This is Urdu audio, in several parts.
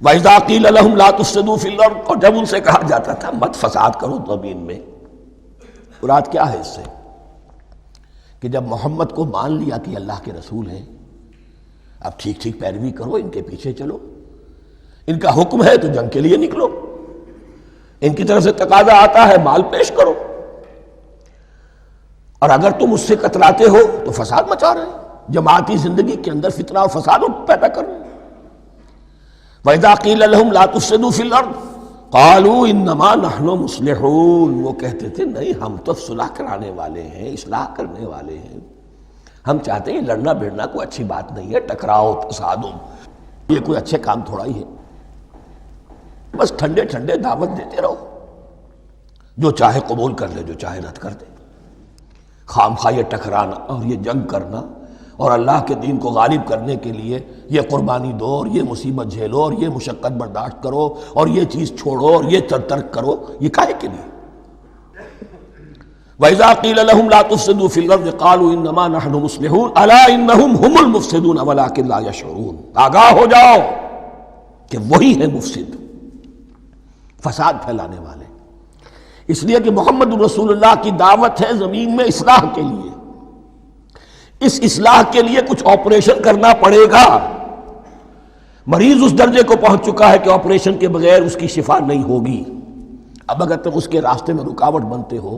وَإِذَا قِيلَ لَهُمْ لَا تُفْسِدُوا فِي الْأَرْضِ، اور جب ان سے کہا جاتا تھا مت فساد کرو زمین میں. مراد کیا ہے اس سے؟ کہ جب محمد کو مان لیا کہ اللہ کے رسول ہیں، اب ٹھیک ٹھیک پیروی کرو، ان کے پیچھے چلو، ان کا حکم ہے تو جنگ کے لیے نکلو، ان کی طرف سے تقاضا آتا ہے مال پیش کرو، اور اگر تم اس سے کتراتے ہو تو فساد مچا رہے ہیں، جماعتی زندگی کے اندر فتنہ اور فساد پیدا کر رہے ہیں. وَإِذَا قِيلَ لَهُمْ لَا تُفْسِدُوا فِي الْأَرْضِ قَالُوا إِنَّمَا نَحْنُ مُصْلِحُونَ، وہ کہتے تھے نہیں ہم تو صلح کرانے والے ہیں، اصلاح کرنے والے ہیں، ہم چاہتے ہیں لڑنا بھیڑنا کوئی اچھی بات نہیں ہے، ٹکراؤ تصادم یہ کوئی اچھے کام تھوڑا ہی ہے، بس ٹھنڈے ٹھنڈے دعوت دیتے رہو، جو چاہے قبول کر لے جو چاہے رد کر دے. خام خواہ یہ ٹکرانا اور یہ جنگ کرنا اور اللہ کے دین کو غالب کرنے کے لیے یہ قربانی دو اور یہ مصیبت جھیلو اور یہ مشقت برداشت کرو اور یہ چیز چھوڑو اور یہ ترک کرو، یہ کاہے کے لیے؟ وَإِذَا قِيلَ لَهُمْ لَا تُفْسِدُوا فِي الْأَرْضِ قَالُوا إِنَّمَا نَحْنُ مُصْلِحُونَ أَلَا إِنَّهُمْ هُمُ الْمُفْسِدُونَ وَلَٰكِن لَا يَشْعُرُونَ، آگاہ ہو جاؤ کہ وہی ہے مفسد، فساد پھیلانے والے. اس لیے کہ محمد رسول اللہ کی دعوت ہے زمین میں اصلاح کے لیے، اس اصلاح کے لیے کچھ آپریشن کرنا پڑے گا. مریض اس درجے کو پہنچ چکا ہے کہ آپریشن کے بغیر اس کی شفا نہیں ہوگی. اب اگر تم اس کے راستے میں رکاوٹ بنتے ہو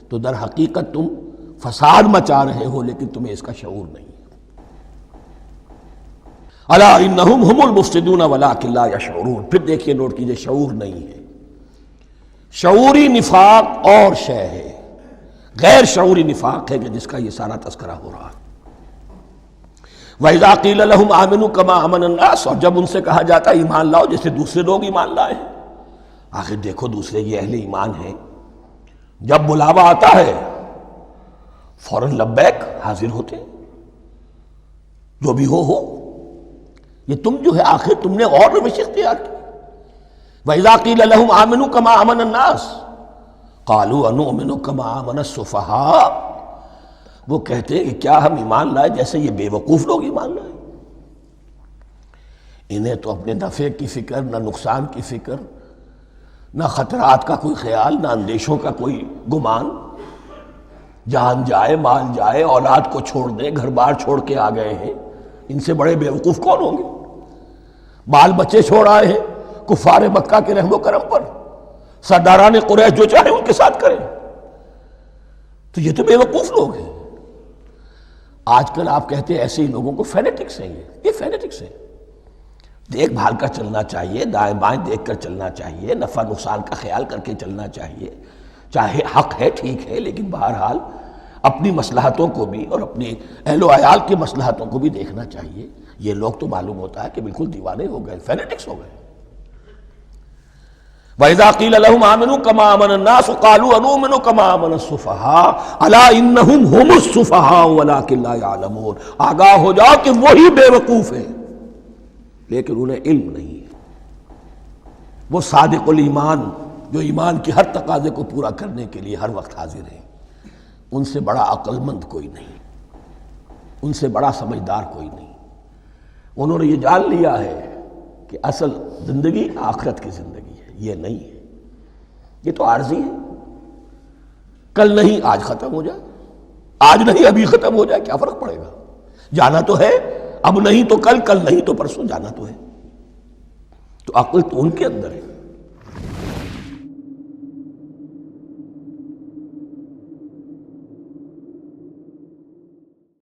تو در حقیقت تم فساد مچا رہے ہو، لیکن تمہیں اس کا شعور نہیں ہے. الا انہم ہم المفسدون ولکن لا یشعرون. پھر دیکھیے نوٹ کیجئے، شعور نہیں ہے. شعوری نفاق اور شے ہے، غیر شعوری نفاق ہے کہ جس کا یہ سارا تذکرہ ہو رہا ہے. وَإِذَا قِيلَ لَهُمْ آمِنُوا كَمَا آمَنَ النَّاسُ، اور جب ان سے کہا جاتا ہے ایمان لاؤ جیسے دوسرے لوگ ایمان لائے ہیں. آخر دیکھو دوسرے یہ اہل ایمان ہیں، جب بلاوا آتا ہے فوراً لبیک حاضر ہوتے ہیں، جو بھی ہو. یہ تم جو ہے آخر تم نے اور روش اختیار کی. وَإِذَا قِيلَ لَهُمْ آمِنُوا كَمَا آمَنَ النَّاسُ قَالُوا أَنُؤْمِنُ كَمَا آمَنَ السُّفَهَاءُ، وہ کہتے ہیں کہ کیا ہم ایمان لائے جیسے یہ بے وقوف لوگ ایمان لائے. انہیں تو اپنے نفع کی فکر، نہ نقصان کی فکر، نہ خطرات کا کوئی خیال، نہ اندیشوں کا کوئی گمان. جان جائے مال جائے، اولاد کو چھوڑ دیں، گھر بار چھوڑ کے آ گئے ہیں، ان سے بڑے بے وقوف کون ہوں گے؟ بال بچے چھوڑ آئے ہیں کفار مکہ کے رحم و کرم پر، سرداران قریش جو چاہے ان کے ساتھ کریں. تو یہ تو بے وقوف لوگ ہیں. آج کل آپ کہتے ہیں ایسے ہی لوگوں کو فینیٹکس ہیں. یہ فینیٹکس ہیں. دیکھ بھال کر چلنا چاہیے، دائیں بائیں دیکھ کر چلنا چاہیے، نفع نقصان کا خیال کر کے چلنا چاہیے. چاہے حق ہے ٹھیک ہے، لیکن بہرحال اپنی مصلحتوں کو بھی اور اپنی اہل و عیال کی مصلحتوں کو بھی دیکھنا چاہیے. یہ لوگ تو معلوم ہوتا ہے کہ بالکل دیوانے ہو گئے، فینیٹکس ہو گئے. وَإِذَا قِيلَ لَهُمْ آمِنُوا كَمَا آمَنَ النَّاسُ قَالُوا أَنُؤْمِنُ كَمَا آمَنَ السُّفَهَاءُ أَلَا إِنَّهُمْ هُمُ السُّفَهَاءُ وَلَٰكِن لَا يَعْلَمُونَ. آگاہ ہو جاؤ کہ وہی بے وقوف ہیں لیکن انہیں علم نہیں ہے. وہ صادق الایمان جو ایمان کی ہر تقاضے کو پورا کرنے کے لیے ہر وقت حاضر ہیں، ان سے بڑا عقل مند کوئی نہیں، ان سے بڑا سمجھدار کوئی نہیں. انہوں نے یہ جان لیا ہے کہ اصل زندگی آخرت کی زندگی ہے، یہ نہیں ہے. یہ تو عارضی ہے، کل نہیں آج ختم ہو جائے، آج نہیں ابھی ختم ہو جائے، کیا فرق پڑے گا؟ جانا تو ہے، اب نہیں تو کل، کل نہیں تو پرسوں جانا تو ہے. تو عقل تو ان کے اندر ہے.